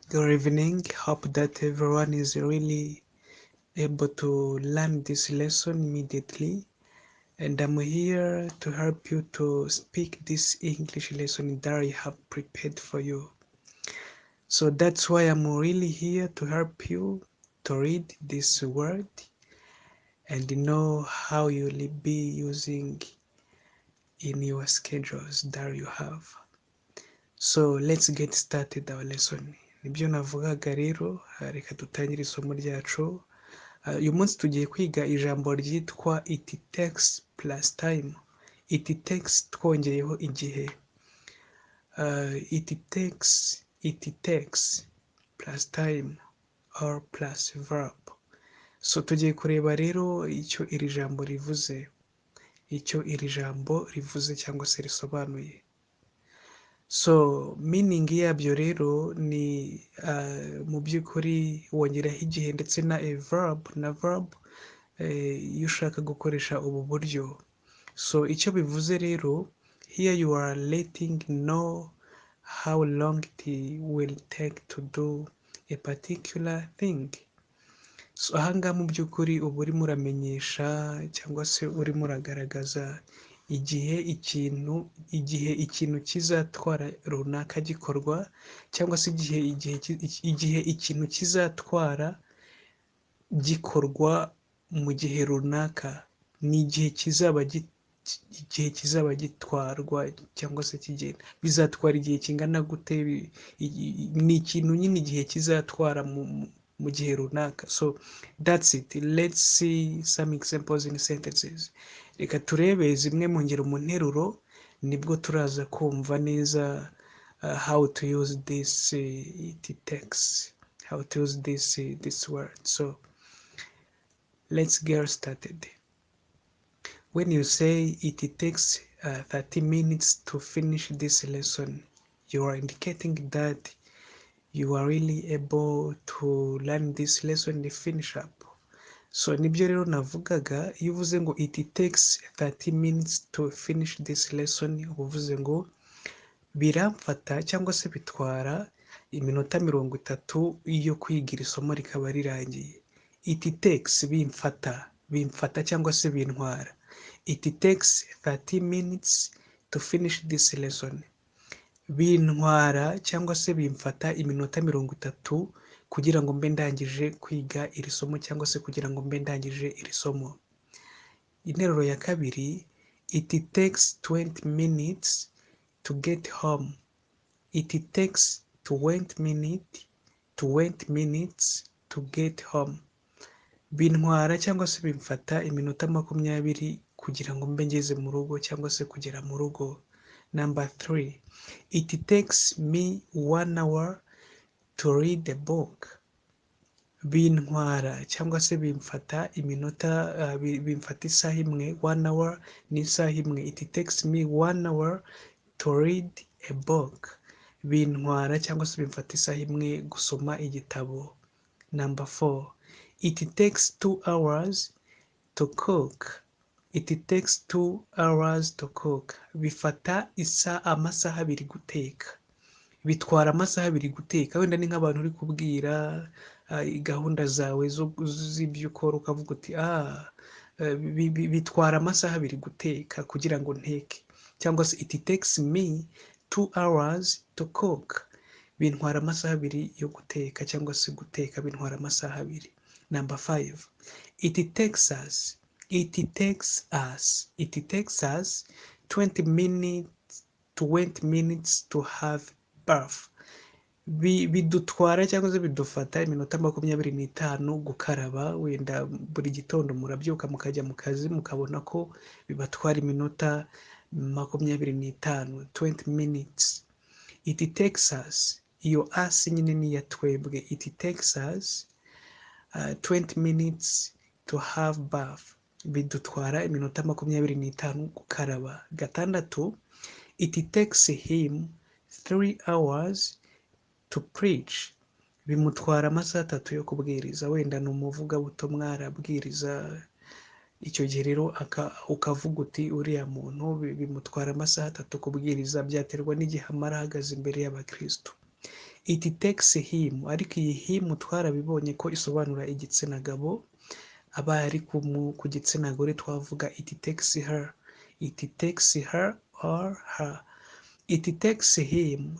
Good evening. Hope that everyone is really able to learn this lesson immediately. And I'm here to help you to speak this English lesson that I have prepared for you. So that's why I'm really here to help you to read this word and know how you will be using in your schedules that you have. So let's get started our lesson. Nibyo navugaga rero, reka dutangire isomo ryacu. Uyu munsi tugiye kwiga ijambo ryitwa it takes plus time. It takes twongeyeho igihe. It takes plus time or plus verb. So tugiye kureba rero icyo iri jambo rivuze. Icyo iri jambo rivuze cyangwa se risobanuye. So meaning yabyo rero ni mu by'ukuri wongeraho igihe ndetse na verb iyo ushaka gukoresha ubu buryo. So icyo bivuze rero, here you are letting know how long it will take to do a particular thing. So ahangaha mu by'ukuri uba urimo uramenyesha cyangwa se urimo uragaragaza igihe ikintu kizatwara runaka gikorwa, cyangwa se igihe ikintu kizatwara gikorwa mu gihe runaka, ni igihe kizaba gitwarwa cyangwa se kigenda, bizatwara igihe kingana gute, ni ikintu nyine igihe kizatwara mu gihe runaka. So that's it. Let's see some examples in sentences. Reka turebe zimwe mu ngero mu nteruro, nibwo turaza kumva neza how to use this it takes, how to use this word. So let's get started. When you say it takes 30 minutes to finish this lesson, you are indicating that you are really able to learn this lesson and finish up. So nibyo rero navugaga, iyo uvuze ngo it takes 30 minutes to finish this lesson, uvuze ngo biramfata cyangwa se bitwara iminota 30 iyo kwigira isomo rikaba rirangiye. It takes bimfata cyangwa se bintwara. It takes 30 minutes to finish this lesson. Bintwara cyangwa se bimfata iminota 30 kugira ngo mbe ndangije kwiga iri somo cyangwa se kugira ngo mbe ndangije iri somo. Interuro ya kabiri, it takes 20 minutes to get home. It takes 20 minutes to get home. Bintwara cyangwa se bimfata iminota 20 kugira ngo mbe ngeze mu rugo cyangwa se kugera mu rugo. Number 3, it takes me 1 hour to read a book. Bintwara cyangwa se bimfata bimfata isaha imwe, 1 hour ni isaha imwe. It takes me 1 hour to read a book. Bintwara cyangwa se bimfata isaha imwe gusoma igitabo. Number 4, it takes 2 hours to cook. It takes 2 hours to cook. Bifata amasaha 2 guteka. Bitwara amasaha 2 guteka. Wenda ni nk'abantu uri kubwira gahunda zawe z'ibyo ukora, ukavuga uti bitwara amasaha 2 guteka kugira ngo nteke. Cyangwa se it takes me 2 hours to cook. Bintwara amasaha 2 yo guteka cyangwa se guteka bintwara amasaha 2. Number 5, it takes us 20 minutes to have bath. Bidutwara cyangwa se bidufata iminota 25 gukaraba. Wenda buri gitondo murabyuka mukajya mu kazi, mukabona ko bibatwara iminota 25, 20 minutes. It takes us, iyo us nyine ni ya twebwe. It takes us 20 minutes to have bath. Bidutwara iminota 25 gukaraba. 6, it takes him 3 hours to preach. Bimutwara amasaha 3 yo kubwiriza. Wenda ni umuvugabutumwa arabwiriza, icyo gihe rero ukavuga uti uriya muntu bimutwara amasaha 3 kubwiriza. Byaterwa n'igihe amara ahagaze imbere y'abakristo. It takes him, ariko iyi him twarabibonye ko isobanura igitsina gabo. Aba ari ku gitsina gore twavuga it takes her. It takes her or her. It takes him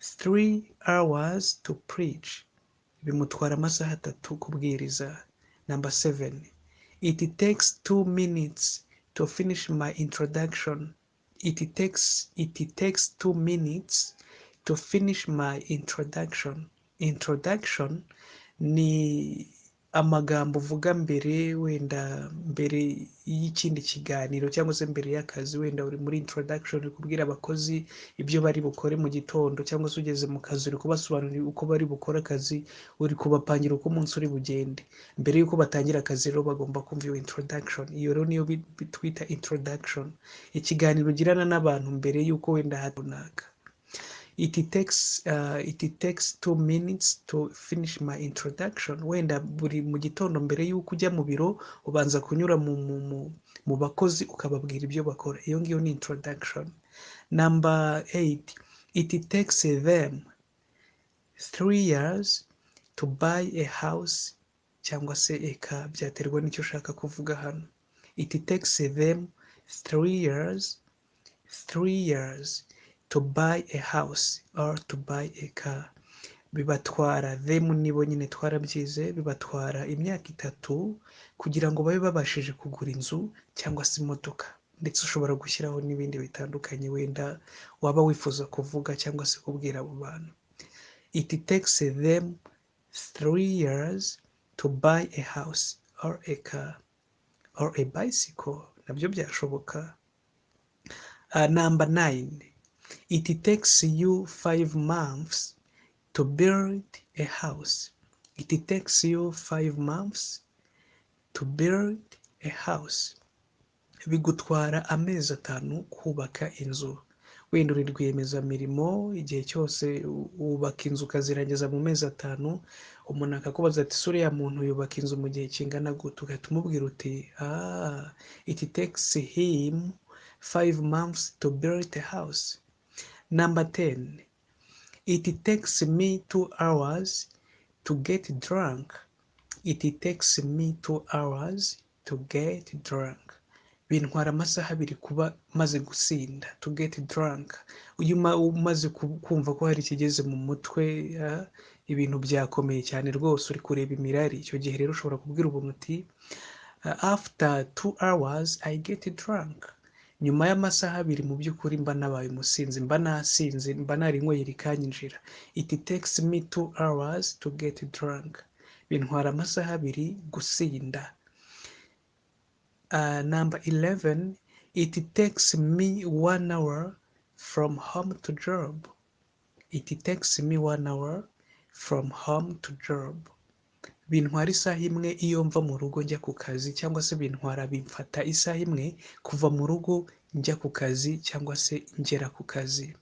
3 hours to preach. Bimutwara amasaha 3 kubwiriza. Number 7. It takes 2 minutes to finish my introduction. It takes 2 minutes to finish my introduction. Introduction ni amagambo uvuga mbere, wenda mbere y'ikindi kiganiro cyangwa se mbere y'akazi. Wenda uri muri introduction, uri kubwira abakozi ibyo bari bukore mu gitondo, cyangwa se ugeze mu kazi uri kubasobanurira uko bari bukore akazi, uri kubapangira uko umunsi uri bugende. Mbere y'uko batangira akazi rero bagomba kumva iyo introduction. Iyo rero niyo twita introduction, ikiganiro ugirana n'abantu mbere y'uko wenda runaka. It takes 2 minutes to finish my introduction. Wenda buri mu gitondo mbere y'uko ujya mu biro ubanza kunyura mu bakozi ukababwira ibyo bakora. Iyo ngiyo ni introduction. Number 8. It takes them 3 years to buy a house cyangwa se a car. Byaterwa n'icyo ushaka kuvuga hano. It takes them 3 years to buy a house or to buy a car. Bibatwara, them nibo nyine twarabyize, bibatwara imyaka 3 kugira ngo babe babashije kugura inzu cyangwa se imodoka. Ndetse ushobora gushyiraho n'ibindi bitandukanye wenda waba wifuza kuvuga cyangwa se kubwira abo bantu. It takes them 3 years to buy a house or a car or a bicycle. Nabyo byashoboka. Number 9. It takes you 5 months to build a house. It takes you 5 months to build a house. Bigutwara amezi 5 kubaka inzu. Wenda uri rwiyemezamirimo, igihe cyose wubaka inzu ukazirangiza mu mezi 5, umuntu akakubaza ati sura ya muntu yubaka inzu mu gihe kingana gute, ugahita umubwira uti it takes him 5 months to build a house. Number 10. It takes me 2 hours to get drunk. It takes me 2 hours to get drunk. Bintwara amasaha 2 kuba maze gusinda. To get drunk. Umaze kumva ko hari ikigeze mu mutwe, ibintu byakomeye cyane rwose, uri kureba imirari. Icyo gihe rero ushobora kubwira umuntu uti after 2 hours I get drunk. Nyuma y'amasaha 2 mu by'ukuri mba nabaye umusinzi, mba nasinze, mba narinyweye rikanyinjira. It takes me 2 hours to get drunk. Bintwara amasaha 2 gusinda. Number 11. It takes me 1 hour from home to job. It takes me 1 hour from home to job. Bintwara isaha 1 iyo mva mu rugo njya ku kazi, cyangwa se bimfata isaha 1 kuva mu rugo njya ku kazi cyangwa se ngera ku kazi.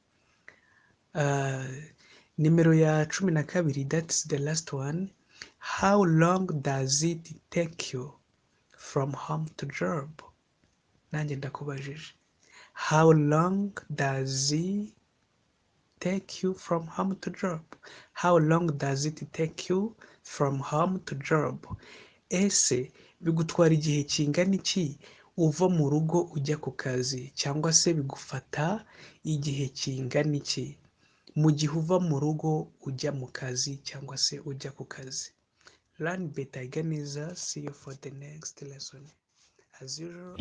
Nimero ya 12, that's the last one. How long does it take you from home to job? Nanjye ndakubajije. How long does it take you from home to job? How long does it take you from home to job? Ese bigutwara igihe kingana iki uva mu rugo ujya ku kazi, cyangwa se bigufata igihe kingana iki mu gihe uva mu rugo ujya mu kazi cyangwa se ujya ku kazi? Learn better, iga neza. See you for the next lesson. As usual.